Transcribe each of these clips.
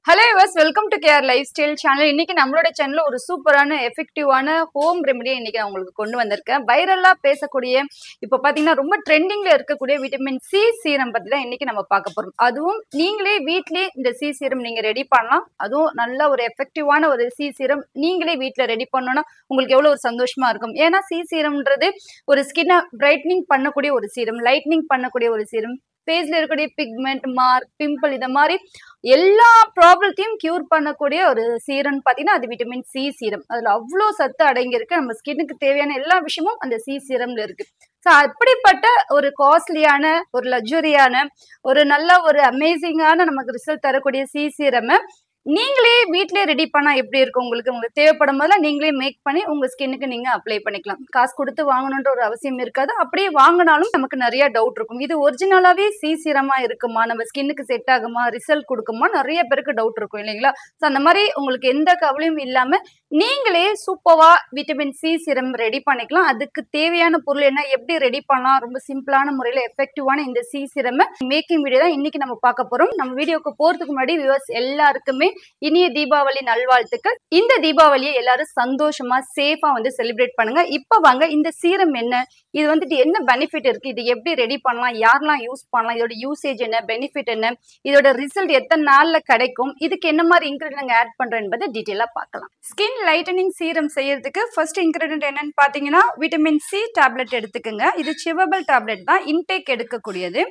Hello viewers, welcome to Care Lifestyle channel. இன்னைக்கு நம்மளோட சேனல்ல ஒரு சூப்பரான எஃபெக்டிவான ஹோம் ரெமெடி இன்னைக்கு நான் உங்களுக்கு கொண்டு வந்திருக்கேன். வைரலா பேசக்கூடிய இப்போ பாத்தீங்கன்னா ரொம்ப ட்ரெண்டிங்ல இருக்கக்கூடிய விட்டமின் சி சீரம் பத்தி தான் இன்னைக்கு நம்ம பார்க்க போறோம். அதுவும் நீங்களே வீட்லயே இந்த சி சீரம் நீங்க ரெடி பண்ணலாம். அதுவும் நல்ல ஒரு எஃபெக்டிவான ஒரு சி சீரம் நீங்களே வீட்ல ரெடி பண்ணனும்னா உங்களுக்கு எவ்வளவு ஒரு சந்தோஷமா இருக்கும். ஏன்னா சி சீரம்ன்றது ஒரு ஸ்கின்னை பிரைட்னிங் பண்ணக்கூடிய ஒரு சீரம், லைட்னிங் பண்ணக்கூடிய ஒரு சீரம். ஃபேஸ்ல இருக்கக்கூடிய பிக்மெண்ட், மார்க், பிம்பிள் இந்த மாதிரி எல்லா ப்ராப்ளத்தையும் கியூர் பண்ணக்கூடிய ஒரு சீரம் பார்த்தீங்கன்னா அது விட்டமின் சி சீரம். அதுல அவ்வளோ சத்து அடங்கி இருக்கு. நம்ம ஸ்கின்னுக்கு தேவையான எல்லா விஷயமும் அந்த சி சீரம்ல இருக்கு. ஸோ அப்படிப்பட்ட ஒரு காஸ்ட்லியான ஒரு லக்ஸுரியான ஒரு நல்ல ஒரு அமேசிங்கான நமக்கு ரிசல்ட் தரக்கூடிய சி சீரமை நீங்களே வீட்லயே ரெடி பண்ணா எப்படி இருக்கும் உங்களுக்கு தேவைப்படும் போதெல்லாம் நீங்களே மேக் பண்ணி உங்க ஸ்கின்னுக்கு நீங்க அப்ளை பண்ணிக்கலாம். காசு கொடுத்து வாங்கணுன்ற ஒரு அவசியம் இருக்காது. அப்படியே வாங்கினாலும் நமக்கு நிறைய டவுட் இருக்கும். இது ஒரிஜினலாவே சி சீரமா இருக்குமா, நம்ம ஸ்கின்னுக்கு செட் ஆகுமா, ரிசல்ட் கொடுக்குமா, நிறைய பேருக்கு டவுட் இருக்கும் இல்லைங்களா? ஸோ அந்த மாதிரி உங்களுக்கு எந்த கவலையும் இல்லாம நீங்களே சூப்பரா விட்டமின் சி சீரம் ரெடி பண்ணிக்கலாம். அதுக்கு தேவையான பொருள் என்ன, எப்படி ரெடி பண்ணலாம், ரொம்ப சிம்பிளான முறையில எஃபெக்டிவான இந்த சி சீரம் மேக்கிங் வீடியோ தான் இன்னைக்கு நம்ம பார்க்க போறோம். நம்ம வீடியோக்கு போறதுக்கு முன்னாடி வியூவர்ஸ் எல்லாருக்குமே இனிய தீபாவளி நல்வாழ்த்துக்கள். இந்த தீபாவளியை எல்லாரும் சந்தோஷமா சேஃபா செலிப்ரேட் பண்ணுங்க. இப்ப வாங்க இந்த சீரம் என்ன, இது என்ன பெனிஃபிட் இருக்கு, இது எப்படி ரெடி பண்ணலாம், யாரெல்லாம் யூஸ் பண்ணலாம், இதோட யூசேஜ் என்ன, பெனிஃபிட் என்ன, இதோட ரிசல்ட் எத்தனை நாள்ல கிடைக்கும், இதுக்கு என்ன மாதிரி இன்கிரிடியன்ட் ஆட் பண்றோம் என்பதை டீட்டெயிலா பார்க்கலாம். ஸ்கின் லைட்டனிங் சீரம் செய்யறதுக்கு ஃபர்ஸ்ட் இன்கிரிடியன்ட் என்னன்னு பாத்தீங்கன்னா விட்டமின் சி டேப்லெட் எடுத்துக்கோங்க. இது சிவபிள் டேப்லெட் தான், இன்டேக் எடுக்கக்கூடியது.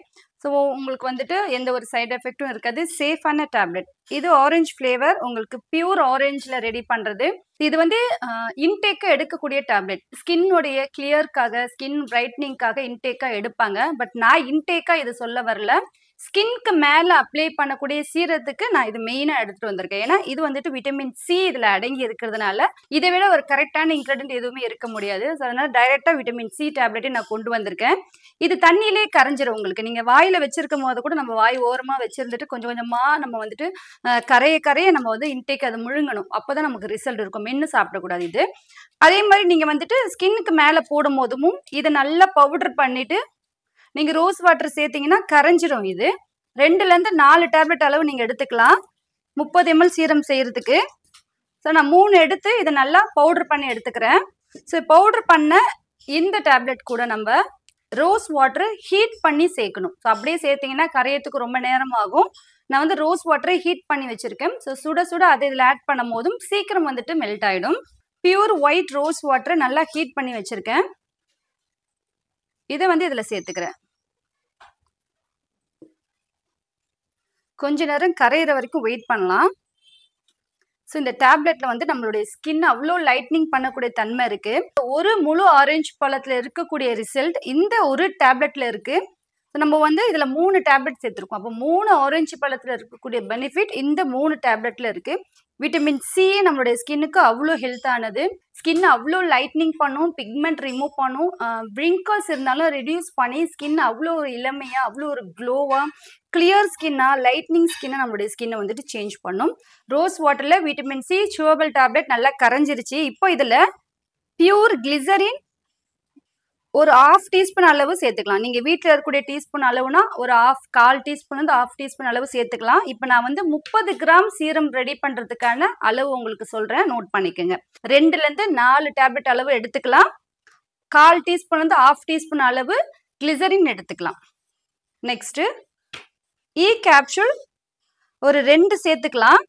ஸோ உங்களுக்கு எந்த ஒரு சைட் எஃபெக்டும் இருக்காது. சேஃபான டேப்லெட். இது ஆரஞ்சு ஃப்ளேவர், உங்களுக்கு பியூர் ஆரஞ்சில் ரெடி பண்ணுறது. இது இன்டேக்காக எடுக்கக்கூடிய டேப்லெட். ஸ்கின்னுடைய கிளியருக்காக, ஸ்கின் பிரைட்னிங்காக இன்டேக்காக எடுப்பாங்க. பட் நான் இன்டேக்காக இது சொல்ல வரல. ஸ்கின்க்கு மேலே அப்ளை பண்ணக்கூடிய சீரத்துக்கு நான் இது மெயினாக எடுத்துகிட்டு வந்திருக்கேன். ஏன்னா இது விட்டமின் சி இதில் அடங்கி இருக்கிறதுனால இதை விட ஒரு கரெக்டான இன்க்ரீடியன்ட் எதுவுமே இருக்க முடியாது. ஸோ அதனால் டைரெக்டாக விட்டமின் சி டேப்லெட்டை நான் கொண்டு வந்திருக்கேன். இது தண்ணியிலே கரைஞ்சிரும். உங்களுக்கு நீங்கள் வாயில் வச்சிருக்கும் போது கூட நம்ம வாய் ஓரமாக வச்சிருந்துட்டு கொஞ்சம் கொஞ்சமாக நம்ம கரைய நம்ம இன்டேக் அதை முழுங்கணும். அப்போ தான் நமக்கு ரிசல்ட் இருக்கும். மென்று சாப்பிடக்கூடாது இது. அதே மாதிரி நீங்கள் ஸ்கின்னுக்கு மேலே போடும் போதும் இதை நல்லா பவுடர் பண்ணிவிட்டு நீங்கள் ரோஸ் வாட்டர் சேர்த்தீங்கன்னா கரைஞ்சிரும். இது 2லேருந்து 4 டேப்லெட் அளவு நீங்கள் எடுத்துக்கலாம் 30 ml சீரம் செய்கிறதுக்கு. ஸோ நான் 3 எடுத்து இதை நல்லா பவுடர் பண்ணி எடுத்துக்கிறேன். ஸோ பவுடர் பண்ண இந்த டேப்லெட் கூட நம்ம ரோஸ் வாட்டர் ஹீட் பண்ணி சேர்க்கணும். ஸோ அப்படியே சேர்த்திங்கன்னா கரையத்துக்கு ரொம்ப நேரம் ஆகும். நான் ரோஸ் வாட்டரை ஹீட் பண்ணி வச்சுருக்கேன். ஸோ சுட சுட அதை இதில் ஆட் பண்ணும் போதும் சீக்கிரம் மெல்ட் ஆகிடும். பியூர் ஒயிட் ரோஸ் வாட்டரை நல்லா ஹீட் பண்ணி வச்சுருக்கேன். இதை இதில் சேர்த்துக்கிறேன். கொஞ்ச நேரம் கரையிற வரைக்கும் வெயிட் பண்ணலாம். ஸோ இந்த டேப்லெட்ல நம்மளுடைய ஸ்கின் அவ்வளோ லைட்னிங் பண்ணக்கூடிய தன்மை இருக்கு. ஒரு முழு ஆரஞ்சு பழத்துல இருக்கக்கூடிய ரிசல்ட் இந்த ஒரு டேப்லெட்ல இருக்கு. நம்ம இதுல 3 டேப்லெட் சேர்த்திருக்கோம். அப்போ 3 ஆரஞ்சு பழத்துல இருக்கக்கூடிய பெனிஃபிட் இந்த 3 டேப்லெட்ல இருக்கு. விட்டமின் சி நம்மளுடைய ஸ்கின்னுக்கு அவ்வளோ ஹெல்த்தானது. ஸ்கின் அவ்வளோ லைட்னிங் பண்ணும், பிக்மெண்ட் ரிமூவ் பண்ணும், விரிங்கிள்ஸ் இருந்தாலும் ரெடியூஸ் பண்ணி ஸ்கின் அவ்வளோ ஒரு இளமையா, அவ்வளோ ஒரு க்ளோவா, கிளியர் ஸ்கின்னா, லைட்னிங் ஸ்கின்னா நம்மளுடைய ஸ்கின்னை சேஞ்ச் பண்ணும். ரோஸ் வாட்டர்ல விட்டமின் சி சிவபிள் டேப்லெட் நல்லா கரைஞ்சிருச்சு. இப்போ இதுல பியூர் கிளிசரின் ஒரு 1/2 டீஸ்பூன் அளவு சேர்த்துக்கலாம். நீங்க வீட்டில் இருக்கக்கூடிய டீஸ்பூன் அளவுனா ஒரு 1/4 டீஸ்பூன் 1/2 டீஸ்பூன் அளவு சேர்த்துக்கலாம். இப்போ நான் 30 கிராம் சீரம் ரெடி பண்றதுக்கான அளவு உங்களுக்கு சொல்றேன், நோட் பண்ணிக்கோங்க. 2லேருந்து 4 டேப்லெட் அளவு எடுத்துக்கலாம். 1/4 டீஸ்பூன் 1/2 டீஸ்பூன் அளவு கிளிசரின் எடுத்துக்கலாம். நெக்ஸ்ட் இ கேப்சூல் ஒரு 2 சேர்த்துக்கலாம்.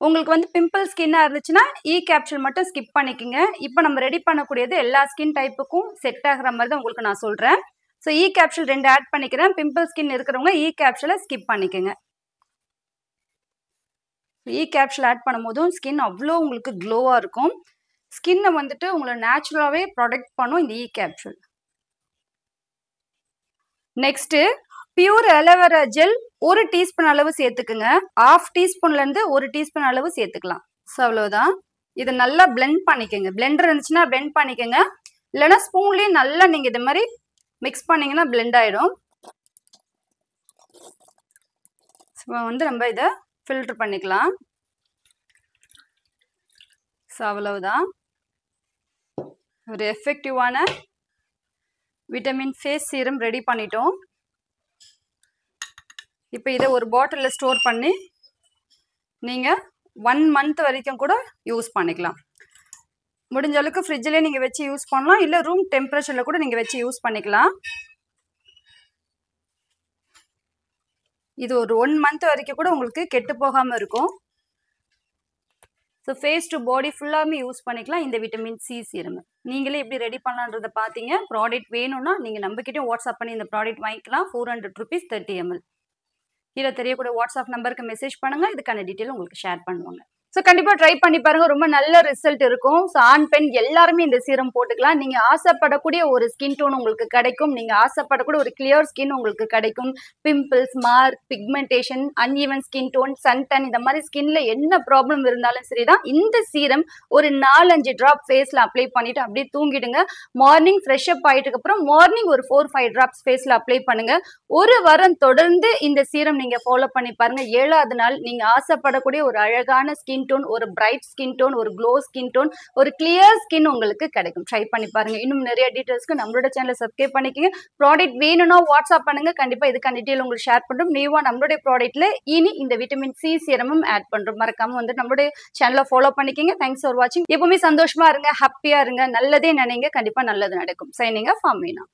உங்களுக்கு பிம்பிள் ஸ்கின்னா இருந்துச்சுன்னா இ கேப்சூல் மட்டும் ஸ்கிப் பண்ணிக்கோங்க. இப்போ நம்ம ரெடி பண்ணக்கூடியது எல்லா ஸ்கின் டைப்புக்கும் செட் ஆகிற மாதிரி தான் உங்களுக்கு நான் சொல்கிறேன். ஸோ இ கேப்சூல் 2 ஆட் பண்ணிக்கிறேன். பிம்பிள் ஸ்கின் இருக்கிறவங்க இ கேப்சூலை ஸ்கிப் பண்ணிக்கோங்க. இ கேப்சூல் ஆட் பண்ணும்போதும் ஸ்கின் அவ்வளோ உங்களுக்கு க்ளோவாக இருக்கும். ஸ்கின்னை உங்களை நேச்சுரலாகவே ப்ரொடெக்ட் பண்ணும் இந்த இ capsule. Next pure aloe vera gel 1 teaspoon அளவு சேர்த்துக்குங்க. 1/2 டீஸ்பூன்லேருந்து 1 டீஸ்பூன் அளவு சேர்த்துக்கலாம். ஸோ அவ்வளோதான். இதை நல்லா பிளெண்ட் பண்ணிக்கோங்க. பிளெண்டர் இருந்துச்சுன்னா பிளெண்ட் பண்ணிக்கோங்க. இல்லைன்னா ஸ்பூன்லேயும் நல்லா நீங்கள் இது மாதிரி மிக்ஸ் பண்ணிங்கன்னா பிளெண்ட் ஆகிடும். ஸோ நம்ம இதை ஃபில்டர் பண்ணிக்கலாம். ஸோ அவ்வளவுதான். ஒரு எஃபெக்டிவான விட்டமின் ஃபேஸ் சீரம் ரெடி பண்ணிட்டோம். இப்போ இதை ஒரு பாட்டிலில் ஸ்டோர் பண்ணி நீங்கள் 1 month வரைக்கும் கூட யூஸ் பண்ணிக்கலாம். முடிஞ்ச அளவுக்கு ஃப்ரிட்ஜிலே நீங்கள் வச்சு யூஸ் பண்ணலாம், இல்லை ரூம் டெம்பரேச்சரில் கூட நீங்கள் வச்சு யூஸ் பண்ணிக்கலாம். இது ஒரு 1 month வரைக்கும் கூட உங்களுக்கு கெட்டு போகாமல் இருக்கும். ஸோ ஃபேஸ் டு பாடி ஃபுல்லாமே யூஸ் பண்ணிக்கலாம் இந்த விட்டமின் சி சீரம். நீங்களே எப்படி ரெடி பண்ணலான்றதை பார்த்தீங்க. ப்ராடக்ட் வேணும்னா நீங்கள் நம்மக்கிட்டே வாட்ஸ்அப் பண்ணி இந்த ப்ராடக்ட் வாங்கிக்கலாம். 400 rupees 30 ml. கீழே தெரியக்கூடிய வாட்ஸ்அப் நம்பருக்கு மெசேஜ் பண்ணுங்கள், இதுக்கான டீட்டெயில் உங்களுக்கு ஷேர் பண்ணுவாங்க. ஸோ கண்டிப்பாக ட்ரை பண்ணி பாருங்க, ரொம்ப நல்ல ரிசல்ட் இருக்கும். ஸோ ஆண் பெண் எல்லாருமே இந்த சீரம் போட்டுக்கலாம். நீங்கள் ஆசைப்படக்கூடிய ஒரு ஸ்கின் டோன் உங்களுக்கு கிடைக்கும். நீங்கள் ஆசைப்படக்கூடிய ஒரு கிளியர் ஸ்கின் உங்களுக்கு கிடைக்கும். Pimples, mark, pigmentation, uneven skin tone, suntan, இந்த மாதிரி ஸ்கின்ல என்ன ப்ராப்ளம் இருந்தாலும் சரிதான் இந்த சீரம் ஒரு 4-5 ட்ராப் ஃபேஸில் அப்ளை பண்ணிட்டு அப்படியே தூங்கிடுங்க. மார்னிங் ஃப்ரெஷ் அப் ஆகிட்டுக்கு அப்புறம் மார்னிங் ஒரு 4-5 ட்ராப்ஸ் ஃபேஸில் அப்ளை பண்ணுங்க. ஒரு வாரம் தொடர்ந்து இந்த சீரம் நீங்கள் ஃபாலோ பண்ணி பாருங்க. 7வது நாள் நீங்கள் ஆசைப்படக்கூடிய ஒரு அழகான ஸ்கின் டோன், ஒரு பிரைட் ஸ்கின் டோன், ஒரு க்ளோ ஸ்கின் டோன், ஒரு கிளியர் ஸ்கின் உங்களுக்கு கிடைக்கும். ட்ரை பண்ணி பாருங்க. இன்னும் நிறைய டீடைல்ஸ்க்கு நம்மளோட சேனலை சப்ஸ்கிரைப் பண்ணிக்கங்க. ப்ராடக்ட் வேணும்னா வாட்ஸ்அப் பண்ணுங்க, கண்டிப்பா இதுக்கான டீடைல் உங்களுக்கு ஷேர் பண்றோம். நியூவா நம்மளுடைய ப்ராடக்ட்ல இனி இந்த விட்டமின் சி சீரமும் ஆட் பண்றோம். மறக்காம வந்து நம்மளுடைய சேனலை ஃபாலோ பண்ணிக்கங்க. தேங்க்ஸ் ஃபார் வாட்சிங். எப்பவுமே சந்தோஷமா இருங்க, ஹாப்பியா இருங்க, நல்லதே நினைங்க, கண்டிப்பா நல்லது நடக்கும். Signing off, Amina.